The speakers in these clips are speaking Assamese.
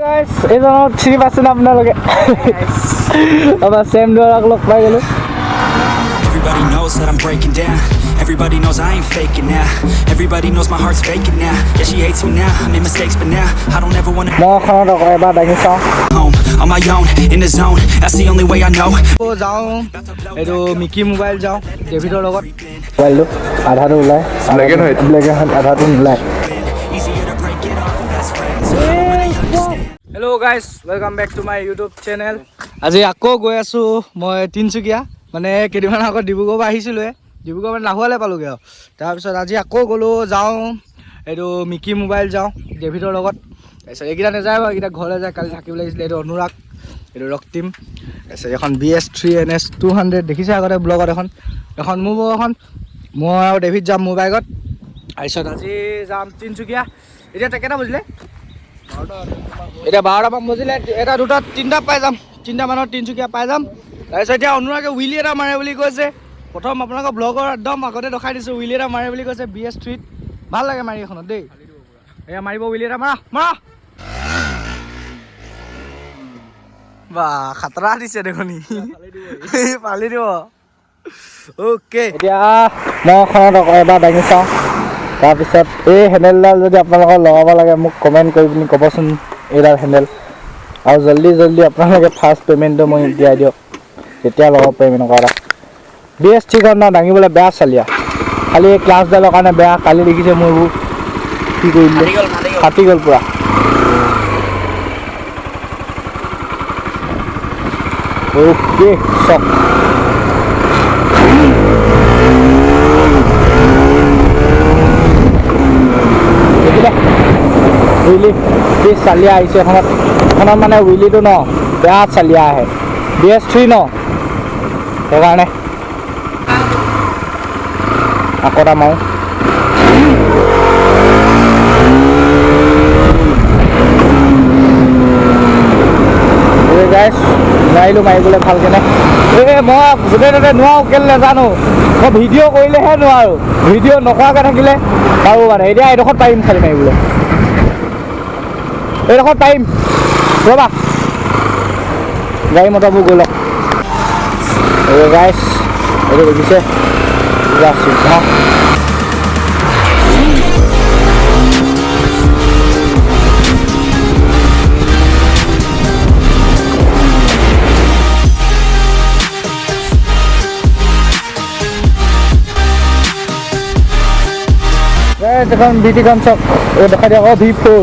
guys, এইজনৰ চিনি পাইছে না আপোনালোকে আমাৰ চেম ডৰাক লগ পাই গলো Everybody knows that I'm breaking down. Everybody knows I ain't faking now. Everybody knows my heart's faking now. Yeah, she hates me now. I made mistakes, but now I don't ever wanna. মই খনত এবাৰ দাঙি চাওঁ Home on my own in the zone. That's the only way I know. যাওঁ এইটো মিকি মোবাইল যাওঁ ডেভিডৰ লগত মোবাইলটো আধাটো ওলাই আধাটো নোলাই hello' guys welcome back to my YouTube channel আজি আকৌ গৈ আছোঁ মই তিনচুকীয়া মানে কেইদিনমান আগত ডিব্ৰুগড়ৰ পৰা আহিছিলোঁ ডিব্ৰুগড় মানে নাহুৱালৈ পালোঁগৈ আৰু তাৰপিছত আজি আকৌ গ'লোঁ যাওঁ এইটো মিকি মোবাইল যাওঁ ডেভিডৰ লগত তাৰপিছত এইকেইটা নাযায় বাৰু এইকেইটা ঘৰলৈ যায় কালি থাকিব লাগিছিলে এইটো অনুৰাগ এইটো ৰক্তিম তাৰপিছত এখন BS3 NS 200 দেখিছে আগতে ব্লগত এখন মোৰ এখন মই আৰু ডেভিড যাম মোৰ বাইকত তাৰপিছত আজি যাম তিনচুকীয়া এতিয়া কেইটা বজিলে এতিয়া 12টামান বজিলে এটা দুটা তিনিটা পাই যাম 3টা মানত তিনচুকীয়া পাই যাম তাৰপিছত এতিয়া অনুৰাগে উইলি এটা মাৰে বুলি কৈছে প্ৰথম আপোনালোকৰ ব্লগৰ একদম আগতে দেখাই দিছোঁ উইলি এটা মাৰে বুলি কৈছে BS3ত ভাল লাগে মাৰি এখনত দেই এয়া মাৰিব উইলি এটা মাৰা বা খাতৰা দিছে দেখোন পালি দিব অ'কে এতিয়া মই এখনত এবাৰ দাঙি চাওঁ তাৰপিছত এই হেণ্ডেলডাল যদি আপোনালোকৰ লগাব লাগে মোক কমেণ্ট কৰি পিনি ক'বচোন এইডাল হেণ্ডেল আৰু জল্দি আপোনালোকে ফাৰ্ষ্ট পে'মেণ্টটো মই দিয়াই দিয়ক তেতিয়া লগাব পাৰিম এনেকুৱা এটা BS3খন দাঙিবলৈ বেয়া চালিয়া খালি এই ক্লাছডালৰ কাৰণে বেয়া কালি দেখিছে মোৰ এইবোৰ কি কৰিলে ফাটি গ'ল পূৰা অ'কে চক উইলি পিছ চালিয়া আহিছে এখনত মানে উইলিটো ন বেয়া চালিয়া আহে BS3 ন সেইকাৰণে আকৌ এটা মাৰোঁ গাইছ নোৱাৰিলোঁ মাৰিবলৈ ভালকৈ মই গোটেই তাতে নোৱাৰোঁ কেলৈ নাজানো মই ভিডিঅ' কৰিলেহে নোৱাৰোঁ ভিডিঅ' নকৰাকৈ থাকিলে পাৰোঁ মানে এতিয়া এইডোখৰত পাৰিম খালি মাৰিবলৈ এইডোখৰত পাৰিম ৰ'বা গাড়ী মটৰবোৰ গৈ লওক গাইছ এইটো দেখিছে পুৰা চিধা এখন ভিডিঅ'খন চাওক এই দেখাই দিয়ক V4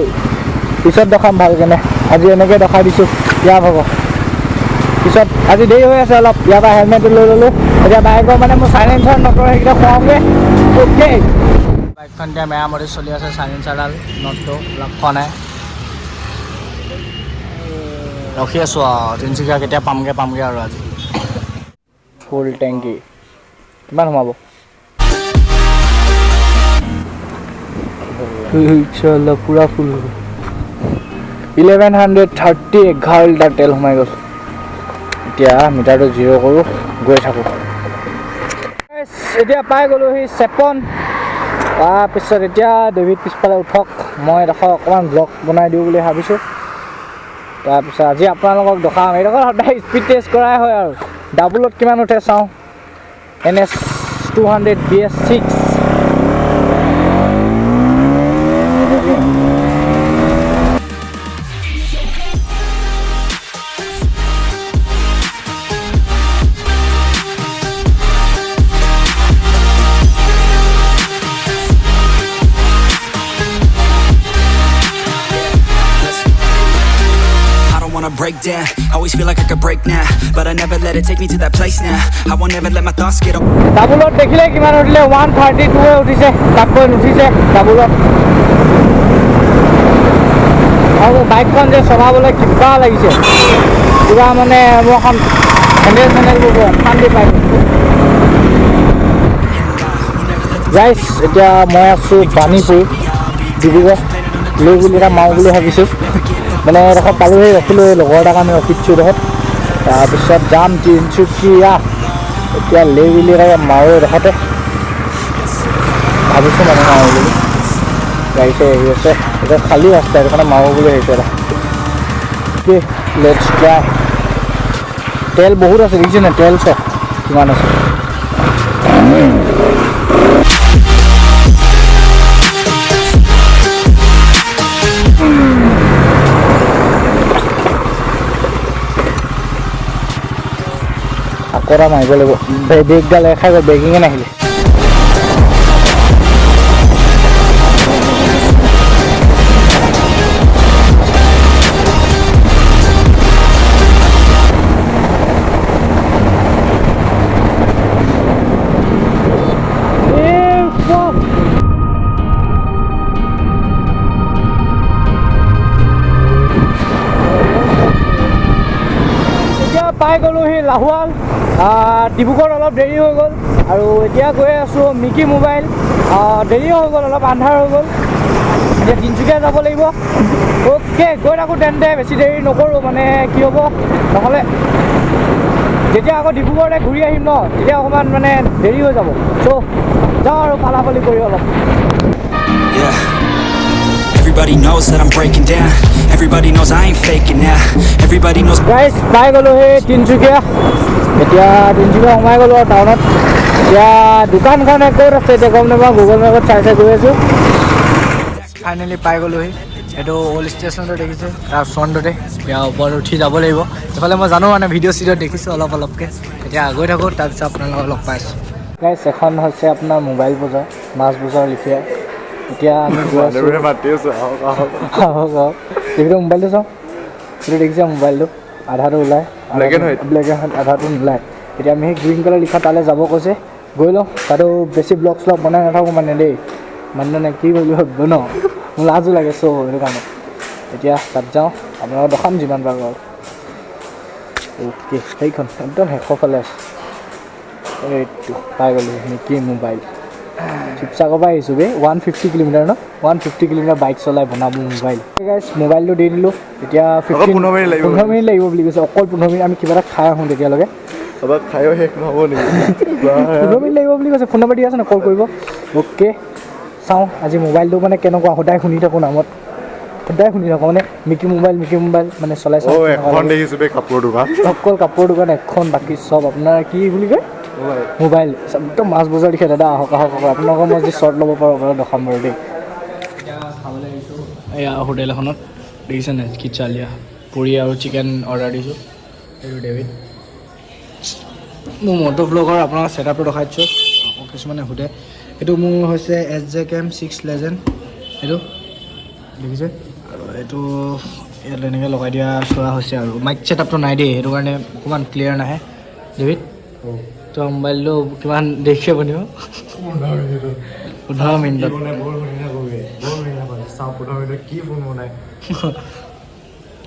পিছত দেখাম ভালকেনে আজি এনেকৈ দেখাই দিছোঁ ইয়াৰ হ'ব পিছত আজি দেৰি হৈ আছে অলপ ইয়াৰ পৰা হেলমেটটো লৈ ল'লোঁ এতিয়া বাইকৰ মানে মোৰ চাইলেঞ্চাৰ নটৰ সেইকেইটা খুৱাওঁগৈ অ'কে বাইকখন এতিয়া মেৰামতি চলি আছে চাইলেঞ্চাৰডাল নটটো লগ খোৱা নাই ৰখি আছোঁ আৰু তিনচুকীয়া কেতিয়া পামগৈ আৰু আজি ফুল টেংকি কিমান সোমাব চলো পুৰা ফুল 1130 11 লিটাৰ তেল সোমাই গ'ল এতিয়া মিটাৰটো 0 কৰোঁ গৈ থাকোঁ এতিয়া পাই গ'লোঁ সি 53 তাৰপিছত এতিয়া ডেভিড পিছফালে উঠক মই এডোখৰ অকণমান ব্লগ বনাই দিওঁ বুলি ভাবিছোঁ তাৰপিছত আজি আপোনালোকক দেখাম এইডোখৰ সদায় স্পীড টেষ্ট কৰাই হয় আৰু ডাবুলত কিমান উঠে চাওঁ NS 200 BS6 break down. Always feel like I could break now, but I never let it take me to that place now. I won't ever let my thoughts get up. ডাবুলত দেখিলে কিমান উঠিলে 132 উঠিছে তাতকৈ উঠিছে ডাবুলত আৰু বাইকখন যে চলাবলৈ কিবা লাগিছে কিবা মানে মোৰ এখন হেণ্ডেলবোৰ শান্তি পাই গাইছ এতিয়া মই আছোঁ বাণীপুৰ ডিব্ৰুগড় লৈ বুলি এটা মাৰোঁ বুলি ভাবিছোঁ মানে এডোখৰ পালোঁহি ৰখিলোঁ লগৰ এটাৰ কাৰণে ৰখিছোঁ এডোখৰত তাৰপিছত যাম তিনচুকীয়া এতিয়া লে বুলি মাৰোঁ এডোখৰতে ভাবিছোঁ মানে মাৰোঁ বুলি গাড়ী চাই আহি আছে এতিয়া খালী ৰাস্তা এইটো কাৰণে মাৰোঁ বুলি ভাবিছোঁ এটা অ'কে লেটছ ট্ৰাই তেল বহুত আছে দেখিছে নাই তেল চক কিমান আছে আকৰা মাৰিব লাগিব ব্ৰেকডাল খাই গ'ল ব্ৰেকিঙে নাহিলে পাই গ'লো সি লাহোৱাল ডিব্ৰুগড় অলপ দেৰি হৈ গ'ল আৰু এতিয়া গৈ আছোঁ মিকি মোবাইল দেৰি হৈ গ'ল অলপ আন্ধাৰ হৈ গ'ল এতিয়া তিনিচুকীয়া যাব লাগিব অ'কে গৈ থাকোঁ তেন্তে বেছি দেৰি নকৰোঁ মানে কি হ'ব নহ'লে যেতিয়া আকৌ ডিব্ৰুগড়লৈ ঘূৰি আহিম ন তেতিয়া অকণমান মানে দেৰি হৈ যাব চ' যাওঁ আৰু ফালাফালি কৰি অলপ Everybody knows that I'm breaking down. Everybody knows I ain't faking now. Everybody knows. Guys, পাই গ'লো সেই তিনিচুকীয়া এতিয়া তিনিচুকীয়া সোমাই গ'লো আৰু টাউনত এতিয়া দোকানখন ক'ত আছে এতিয়া গম নাপাওঁ গুগল মেপত চাই গৈ আছোঁ ফাইনেলি পাই গ'লোহি এইটো অল্ড ষ্টেচনটো দেখিছে তাৰ ফ্ৰণ্টতে এতিয়া ওপৰত উঠি যাব লাগিব এইফালে মই জানো মানে ভিডিঅ' চিডিঅ' দেখিছোঁ অলপকৈ এতিয়া গৈ থাকোঁ তাৰপিছত আপোনালোকক লগ পাইছোঁ গাইছ এখন হৈছে আপোনাৰ মোবাইল বজাৰ মাছ বজাৰ লিখিয়া এতিয়া আমি গৈ আছোঁ মোবাইলটো চাওঁ সেইটো দেখিছে মোবাইলটো আধাটো ওলায় ব্লেক এণ্ড হোৱাইট আধাটো নোলায় এতিয়া আমি সেই গ্ৰীণ কালাৰ লিখা তালৈ যাব কৈছে গৈ লওঁ তাতো বেছি ব্লগ শ্লগ বনাই নাথাকোঁ মানে দেই মানে কি বুলি ভাবিব ন মোৰ লাজো লাগে চ' সেইটো কাৰণে এতিয়া তাত যাওঁ আপোনালোকক দেখাম যিমান পাৰোঁ আৰু অ'কে সেইখন একদম শেষৰ ফালে আছে এইটো পাই গ'লোঁ মিকি মোবাইল শিৱসাগৰৰ পৰা আহিছোঁ বে 150 কিলোমিটাৰ ন 150 কিলোমিটাৰ বাইক চলাই বনাব মোবাইল গাইছ মোবাইলটো দি দিলোঁ এতিয়া 15 মিনিট লাগিব বুলি কৈছে অকল 15 মিনিট আমি কিবা এটা খাই আহোঁ তেতিয়ালৈকে খায়ো শেষ নহ'ব নেকি 15 মিনিট লাগিব বুলি কৈছে ফোন নম্বৰ দি আছে ন কল কৰিব অ'কে চাওঁ আজি মোবাইলটো মানে কেনেকুৱা সদায় শুনি থাকোঁ নামত সদায় শুনি থাকোঁ মানে মিকি মোবাইল মানে চলাই চাওঁ অকল কাপোৰৰ দোকান এখন বাকী চব আপোনাৰ কি বুলি কয় মোবাইল একদম মাছ বজাৰ দিছে দাদা আহক আপোনালোকৰ মই যি শ্বৰ্ট ল'ব পাৰোঁ আপোনালোক দেখাম বাৰু দেই এতিয়া খাবলৈ আহিছোঁ এয়া হোটেল এখনত দেখিছে নাই কি চালিয়া পুৰি আৰু চিকেন অৰ্ডাৰ দিছোঁ এইটো ডেভিড মোৰ মটো ব্লগৰ আপোনালোকৰ ছেটআপটো দেখাই দিছোঁ আকৌ কিছুমানে সোধে এইটো মোৰ হৈছে SJKM 6 লেজেণ্ড এইটো দেখিছে আৰু এইটো ইয়াত এনেকৈ লগাই দিয়া চোৱা হৈছে আৰু মাইক ছেটআপটো নাই দেই সেইটো কাৰণে অকণমান ক্লিয়াৰ নাহে ডেভিড তো মোবাইলটো কিমান দেখিছে বনিব 15 মিনিটত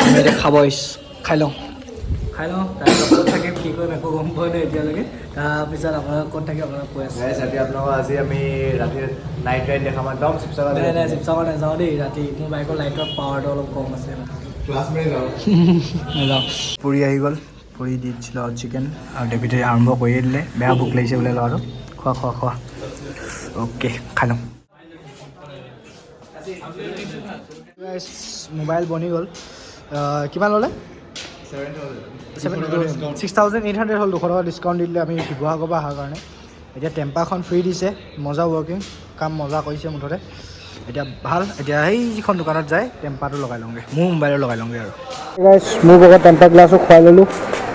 আমি এতিয়া খাব আহিছোঁ খাই লওঁ তাৰপিছত ক'ত থাকিম কি কৰিম একো গম পোৱা নাই এতিয়ালৈকে তাৰপিছত আপোনালোক ক'ত থাকিম আপোনালোক কৈ আছে আপোনালোকক আজি আমি ৰাতি নাইট ৰাইড দেখাম একদম শিৱসাগৰ নাযাওঁ দেই ৰাতি মোৰ বাইকৰ লাইটৰ পাৱাৰটো অলপ কম আছে নাযাওঁ পুৰি আহি গ'ল পুৰি দি দিছিলোঁ আৰু চিকেন আৰু ডেভিডে আৰম্ভ কৰিয়ে দিলে বেয়া ভোক লাগিছে বোলে ল'ৰাটো খোৱা অ'কে খাই লওঁ মোবাইল বনি গ'ল কিমান ল'লে 6,800 হ'ল 200 টকা ডিছকাউণ্ট দি দিলে আমি শিৱসাগৰৰ পৰা অহাৰ কাৰণে এতিয়া টেম্পাৰখন ফ্ৰী দিছে মজা ৱৰ্কিং কাম মজা কৰিছে মুঠতে এতিয়া ভাল এতিয়া সেই যিখন দোকানত যায় টেম্পাৰটো লগাই লওঁগৈ মোৰ মোবাইলত লগাই লওঁগৈ আৰু মোৰ লগত টেম্পাৰ গ্লাছো খুৱাই ল'লোঁ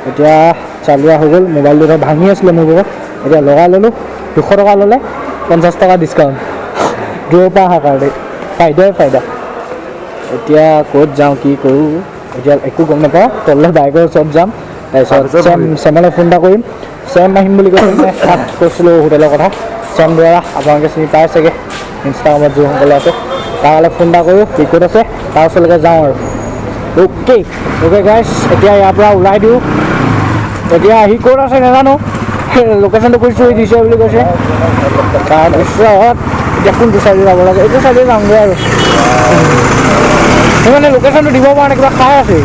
এতিয়া চালিয়া হৈ গ'ল মোবাইলটো ধৰ ভাঙি আছিলে মোৰ লগত এতিয়া লগাই ল'লোঁ 200 টকা ল'লে 50 টকা ডিছকাউণ্ট দূৰৰ পৰা অহাৰ কাৰণে ফাইদা এতিয়া ক'ত যাওঁ কি কৰোঁ এতিয়া একো গম নাপাওঁ তললৈ বাইকৰ ওচৰত যাম তাৰপিছত চেমলৈ ফোন এটা কৰিম চেম আহিম বুলি কৈছে তাত কৈছিলোঁ হোটেলৰ কথা চেম দ্বাৰা আপোনালোকে চিনি পাই চাগে ইনষ্টাগ্ৰামত যিসকলে আছে তাৰলৈ ফোন এটা কৰোঁ কি ক'ত আছে তাৰ ওচৰলৈকে যাওঁ আৰু অ'কে গাইছ এতিয়া ইয়াৰ পৰা ওলাই দিওঁ এতিয়া আহি ক'ত আছে নাজানো লোকেশ্যনটো কৈছোঁ দিছে বুলি কৈছে তাৰপিছত এতিয়া কোনটো চাইডে যাব লাগে এইটো চাইডে যামগৈ আৰু সেইকাৰণে লোকেশ্যনটো দিব পৰা নাই কিবা খাই আছে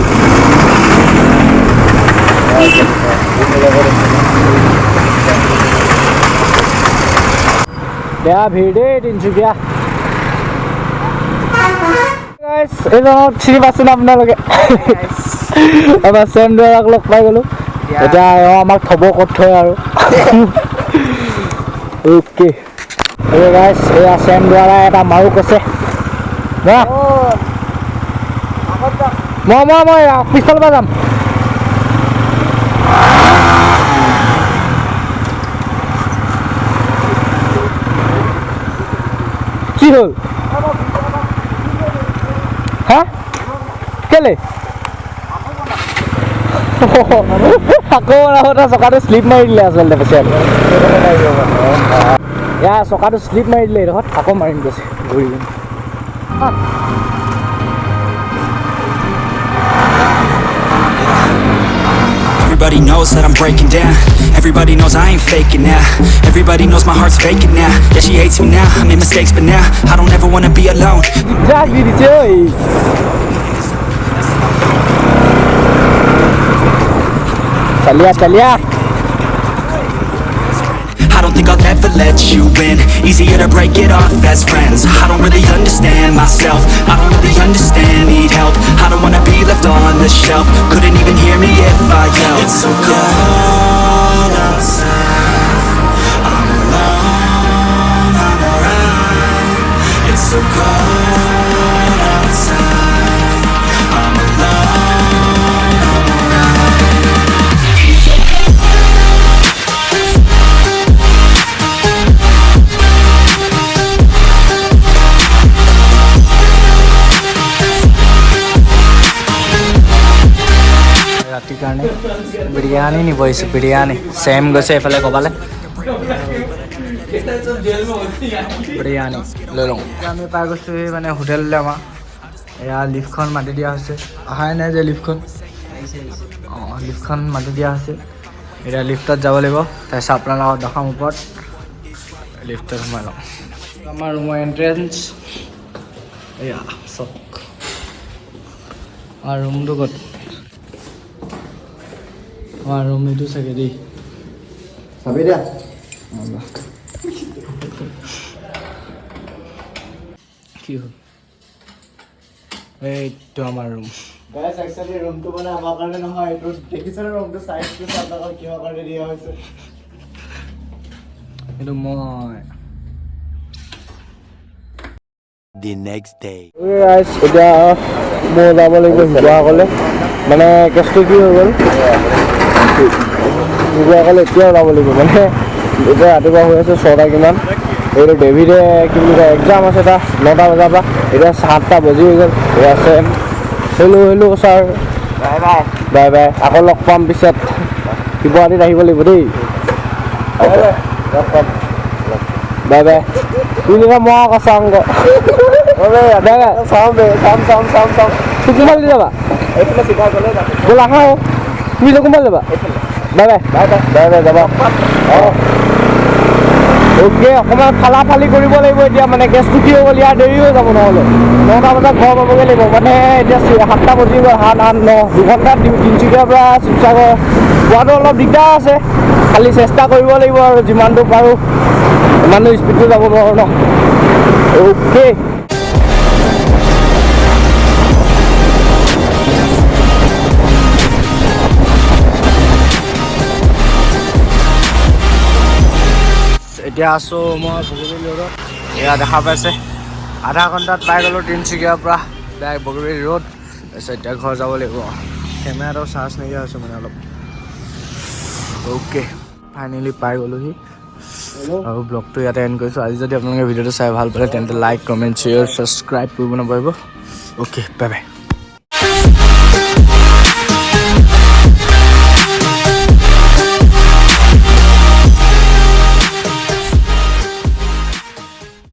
বেয়া ভিৰ দেই তিনিচুকীয়া এইজনক চিনি পাইছে না আপোনালোকে আমাৰ চেম দ্বাৰাক লগ পাই গ'লো এতিয়া আমাক থ'ব ক'ত থয় আৰু অ'কে এই গাইছ এয়া চেম দ্বাৰা এটা মাৰুক আছে মই পিছফালৰ পৰা যাম কি হ'ল হা কেলে আকৌ চকাটো শ্লিপ মাৰি দিলে আচলতে পিছে ইয়াৰ চকাটো শ্লিপ মাৰি দিলে এইডোখৰত আকৌ মাৰিম গৈছে ঘূৰি Everybody knows that I'm breaking down. Everybody knows I ain't faking now. Everybody knows my heart's faking now. Yeah, she hates me now. I made mistakes, but now I don't ever wanna be alone. Chalia. I don't think I'll ever let you in. Easier to break it off best friends. I don't really understand myself. I don't really understand, need help. I don't wanna be left on the shelf. Couldn't even hear me if I yelled. It's so cold outside. I'm alone on the ride. It's so cold outside. I'm alone on the ride. ৰাতিৰ কাৰণে বিৰিয়ানী নিব আহিছোঁ বিৰিয়ানী চেম গৈছে এইফালে ক'বালে বিৰিয়ানী লৈ লওঁ আমি পাই গৈছোঁ এই মানে হোটেললৈ আমাৰ এয়া লিফ্টখন মাতি দিয়া হৈছে অহাই নাই যে লিফ্টখন অঁ লিফ্টখন মাতি দিয়া হৈছে এতিয়া লিফ্টত যাব লাগিব তাৰপিছত আপোনালোকক দেখাম ওপৰত লিফ্টত সোমাই লওঁ আমাৰ ৰুমৰ এণ্ট্ৰেঞ্চ এয়া চক আমাৰ ৰুমটো ক'ত আমাৰ ৰুম এইটো চাগে দেই চাবি দিয়া কি হ'ল এইটো আমাৰ ৰুম গাইছ একচুৱেলি ৰুমটো মানে আমাৰ কাৰণে নহয় এইটো দেখিছেনে ৰুমটো চাইজটো আপোনালোকৰ কিহৰ কাৰণে দিয়া হৈছে এইটো মই The next day. গাইছ এতিয়া মই যাব লাগিব শিৱসাগৰলৈ মানে কেছটো কি হৈ গ'ল শিৱসাগৰলৈ এতিয়াও ওলাব লাগিব মানে এতিয়া ৰাতিপুৱা হৈ আছে 6টা কিমান এইটো ডেভিডে কি বুলি কয় এক্সাম আছে তাৰ 9টা বজাৰ পৰা এতিয়া 7টা বাজি হৈ গ'ল এয়া চেম হেল্ল' ছাৰ বাই বাই আকৌ লগ পাম পিছত শিৱসাগৰত আহিব লাগিব দেই লগ পাম বাই বাই তুমি মই আকৌ চাম চাম তোক কোনফালে দি যাবা ব'লা আহা তুমি কোনফালে যাবা বাই যাবা অঁ অ'কে অকণমান ফালি কৰিব লাগিব এতিয়া মানে গেছটো কি হৈ গ'ল ইয়াৰ দেৰি হৈ যাব নহ'লে 9টা বজাত ঘৰ পাবগৈ লাগিব মানে এতিয়া 7টা বাজি গ'ল 7, 8, 9 2ঘণ্টাত তিনিচুকীয়াৰ পৰা শিৱসাগৰ পোৱাটো অলপ দিগদাৰ আছে খালি চেষ্টা কৰিব লাগিব আৰু যিমানটো পাৰোঁ ইমানটো স্পীডটো যাব নোৱাৰোঁ ন অ'কে এতিয়া আছোঁ মই বগীবিল ৰোডত এয়া দেখা পাইছে আধা ঘণ্টাত পাই গ'লোঁ তিনিচুকীয়াৰ পৰা ডাইৰেক্ট বগীবিল ৰোড তাৰপিছত এতিয়া ঘৰ যাব লাগিব কেমেৰাটো চাৰ্জ নাইকিয়া হৈছে মানে অলপ অ'কে ফাইনেলি পাই গ'লোহি আৰু ব্লগটো ইয়াতে এণ্ড কৰিছোঁ আজি যদি আপোনালোকে ভিডিঅ'টো চাই ভাল পালে তেন্তে লাইক কমেণ্ট শ্বেয়াৰ ছাবস্ক্ৰাইব কৰিব নাপাহৰিব অ'কে বাই বাই